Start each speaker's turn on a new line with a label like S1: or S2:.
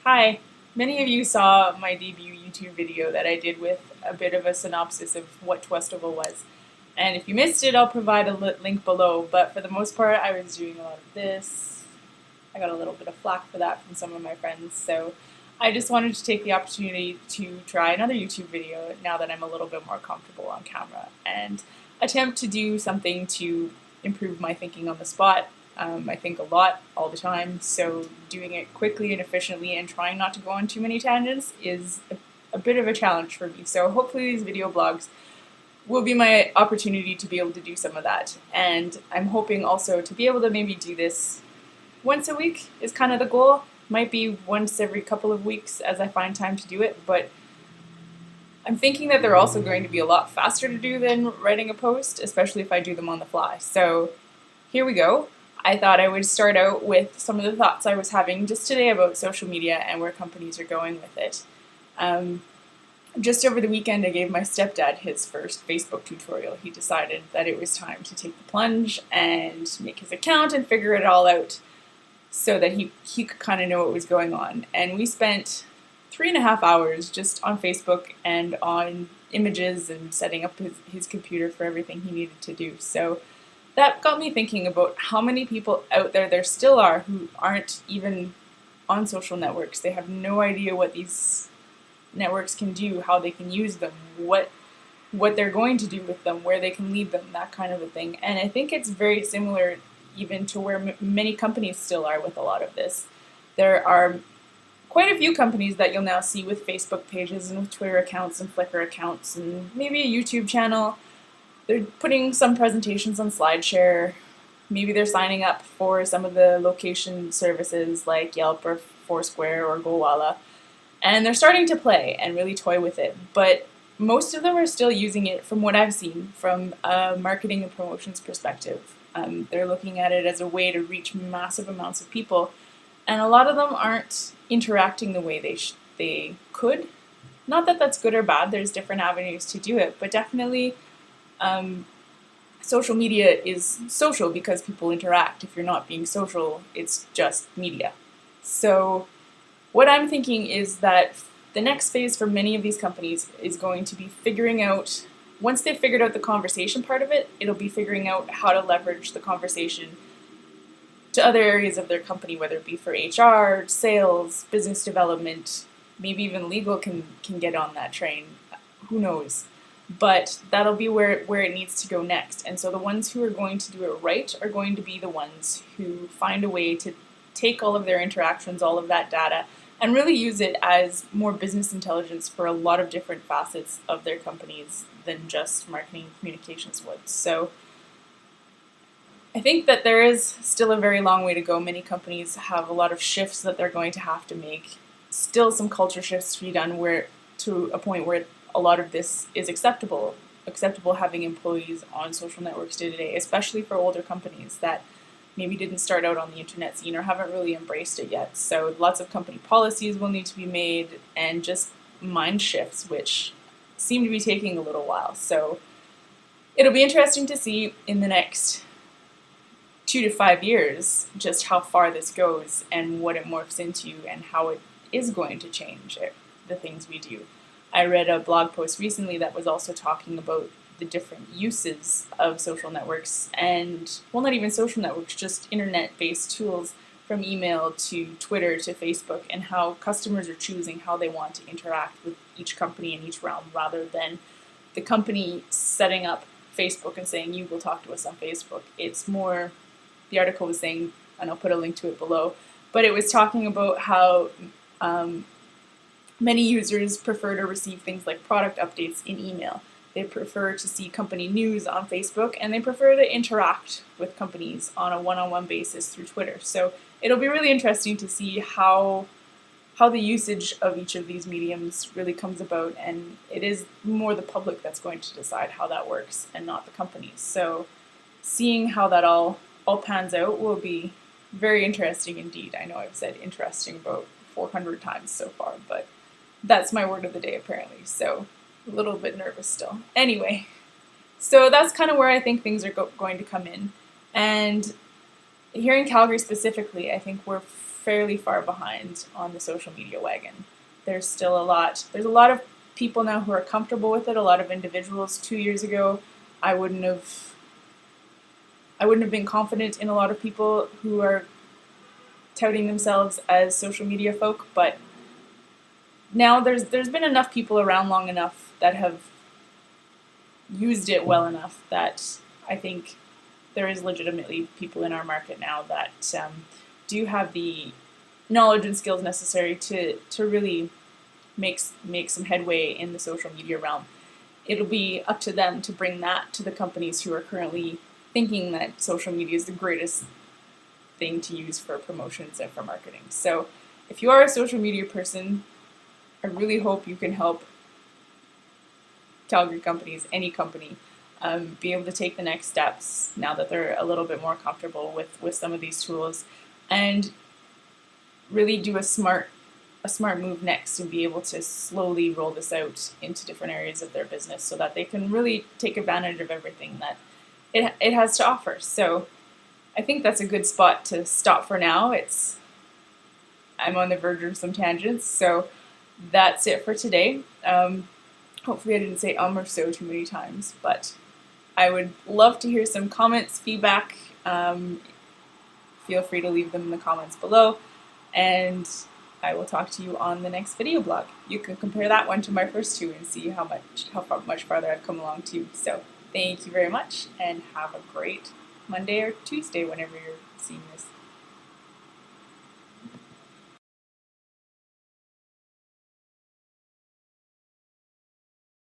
S1: Hi, many of you saw my debut YouTube video that I did with a bit of a synopsis of what Twestival was. And if you missed it, I'll provide a link below, but for the most part I was doing a lot of this. I got a little bit of flack for that from some of my friends, so I just wanted to take the opportunity to try another YouTube video now that I'm a little bit more comfortable on camera and attempt to do something to improve my thinking on the spot. I think a lot all the time, so doing it quickly and efficiently and trying not to go on too many tangents is a bit of a challenge for me. So hopefully these video blogs will be my opportunity to be able to do some of that. And I'm hoping also to be able to maybe do this once a week is kind of the goal. Might be once every couple of weeks as I find time to do it, but I'm thinking that they're also going to be a lot faster to do than writing a post, especially if I do them on the fly. So here we go. I thought I would start out with some of the thoughts I was having just today about social media and where companies are going with it. Just over the weekend, I gave my stepdad his first Facebook tutorial. He decided that it was time to take the plunge and make his account and figure it all out so that he could kind of know what was going on. And we spent 3.5 hours just on Facebook and on images and setting up his computer for everything he needed to do. So that got me thinking about how many people out there still are who aren't even on social networks. They have no idea what these networks can do, how they can use them, what they're going to do with them, where they can lead them, that kind of a thing. And I think it's very similar even to where many companies still are with a lot of this. There are quite a few companies that you'll now see with Facebook pages and with Twitter accounts and Flickr accounts and maybe a YouTube channel. They're putting some presentations on SlideShare. Maybe they're signing up for some of the location services like Yelp or Foursquare or GoWalla. And they're starting to play and really toy with it. But most of them are still using it, from what I've seen, from a marketing and promotions perspective. They're looking at it as a way to reach massive amounts of people. And a lot of them aren't interacting the way they could. Not that that's good or bad. There's different avenues to do it. But definitely social media is social because people interact. If you're not being social, it's just media. So what I'm thinking is that the next phase for many of these companies is going to be figuring out, once they've figured out the conversation part of it, it'll be figuring out how to leverage the conversation to other areas of their company, whether it be for HR, sales, business development, maybe even legal can get on that train. Who knows? But that'll be where it needs to go next. And so the ones who are going to do it right are going to be the ones who find a way to take all of their interactions, all of that data, and really use it as more business intelligence for a lot of different facets of their companies than just marketing and communications would. So I think that there is still a very long way to go. Many companies have a lot of shifts that they're going to have to make. Still some culture shifts to be done to a point where a lot of this is acceptable having employees on social networks day to day, especially for older companies that maybe didn't start out on the internet scene or haven't really embraced it yet. So lots of company policies will need to be made and just mind shifts, which seem to be taking a little while. So it'll be interesting to see in the next 2 to 5 years just how far this goes and what it morphs into and how it is going to change the things we do. I read a blog post recently that was also talking about the different uses of social networks and, well, not even social networks, just internet-based tools from email to Twitter to Facebook, and how customers are choosing how they want to interact with each company in each realm rather than the company setting up Facebook and saying, you will talk to us on Facebook. It's more, the article was saying, and I'll put a link to it below, but it was talking about how many users prefer to receive things like product updates in email. They prefer to see company news on Facebook, and they prefer to interact with companies on a one-on-one basis through Twitter. So it'll be really interesting to see how the usage of each of these mediums really comes about, and it is more the public that's going to decide how that works and not the companies. So seeing how that all pans out will be very interesting indeed. I know I've said interesting about 400 times so far, but that's my word of the day apparently, so a little bit nervous still. Anyway, so that's kind of where I think things are going to come in. And here in Calgary specifically, I think we're fairly far behind on the social media wagon. There's still a lot of people now who are comfortable with it. A lot of individuals 2 years ago, I wouldn't have been confident in a lot of people who are touting themselves as social media folk, but now there's been enough people around long enough that have used it well enough that I think there is legitimately people in our market now that do have the knowledge and skills necessary to really make some headway in the social media realm. It'll be up to them to bring that to the companies who are currently thinking that social media is the greatest thing to use for promotions and for marketing. So if you are a social media person, I really hope you can help Calgary companies, any company, be able to take the next steps now that they're a little bit more comfortable with some of these tools, and really do a smart move next and be able to slowly roll this out into different areas of their business so that they can really take advantage of everything that it has to offer. So I think that's a good spot to stop for now. I'm on the verge of some tangents, so that's it for today. Hopefully I didn't say or so too many times, but I would love to hear some comments, feedback. Feel free to leave them in the comments below, and I will talk to you on the next video blog. You can compare that one to my first two and see how much farther I've come along too. So thank you very much, and have a great Monday or Tuesday whenever you're seeing this.